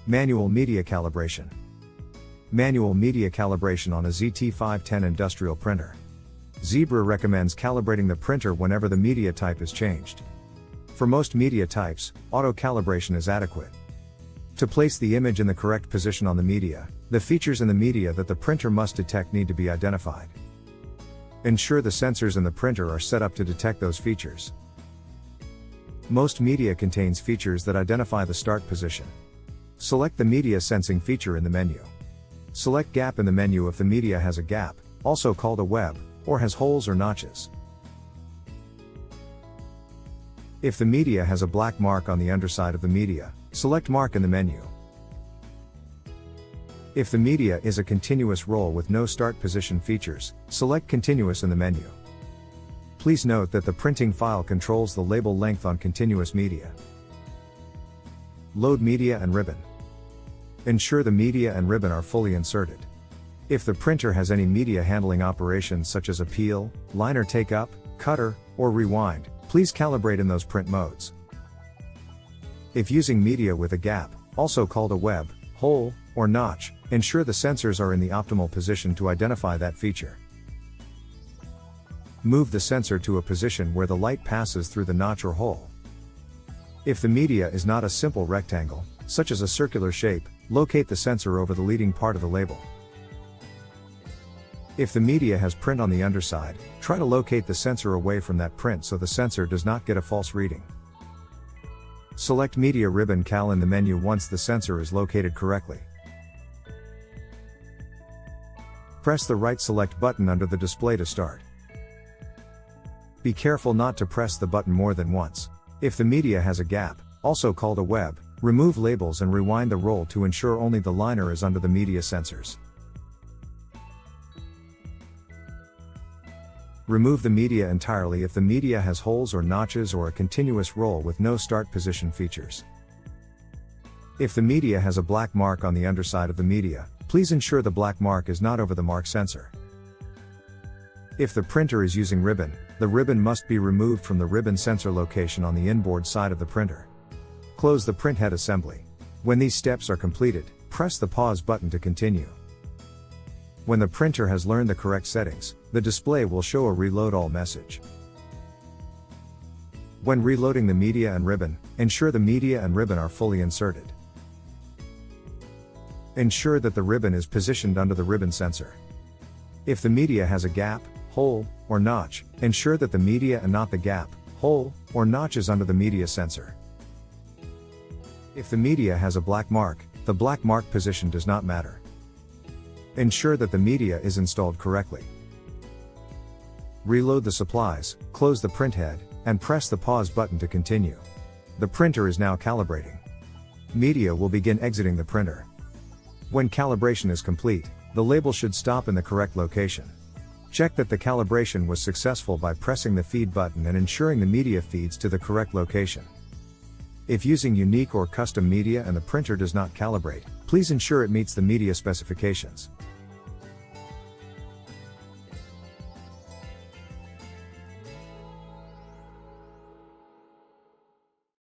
Manual media calibration. Manual media calibration on a ZT510 industrial printer. Zebra recommends calibrating the printer whenever the media type is changed. For most media types, auto calibration is adequate. To place the image in the correct position on the media, the features in the media that the printer must detect need to be identified. Ensure the sensors in the printer are set up to detect those features. Most media contains features that identify the start position. Select the media sensing feature in the menu. Select gap in the menu if the media has a gap, also called a web, or has holes or notches. If the media has a black mark on the underside of the media, select Mark in the menu. If the media is a continuous roll with no start position features, select Continuous in the menu. Please note that the printing file controls the label length on continuous media. Load media and ribbon. Ensure the media and ribbon are fully inserted. If the printer has any media handling operations such as a peel, liner take-up, cutter, or rewind, please calibrate in those print modes. If using media with a gap, also called a web, hole, or notch, ensure the sensors are in the optimal position to identify that feature. Move the sensor to a position where the light passes through the notch or hole. If the media is not a simple rectangle, such as a circular shape, locate the sensor over the leading part of the label. If the media has print on the underside, try to locate the sensor away from that print so the sensor does not get a false reading. Select Media Ribbon Cal in the menu once the sensor is located correctly. Press the right select button under the display to start. Be careful not to press the button more than once. If the media has a gap, also called a web, remove labels and rewind the roll to ensure only the liner is under the media sensors. Remove the media entirely if the media has holes or notches or a continuous roll with no start position features. If the media has a black mark on the underside of the media, please ensure the black mark is not over the mark sensor. If the printer is using ribbon, the ribbon must be removed from the ribbon sensor location on the inboard side of the printer. Close the printhead assembly. When these steps are completed, press the pause button to continue. When the printer has learned the correct settings, the display will show a Reload All message. When reloading the media and ribbon, ensure the media and ribbon are fully inserted. Ensure that the ribbon is positioned under the ribbon sensor. If the media has a gap, hole, or notch, ensure that the media and not the gap, hole, or notch is under the media sensor. If the media has a black mark, the black mark position does not matter. Ensure that the media is installed correctly. Reload the supplies, close the printhead, and press the pause button to continue. The printer is now calibrating. Media will begin exiting the printer. When calibration is complete, the label should stop in the correct location. Check that the calibration was successful by pressing the feed button and ensuring the media feeds to the correct location. If using unique or custom media and the printer does not calibrate, please ensure it meets the media specifications.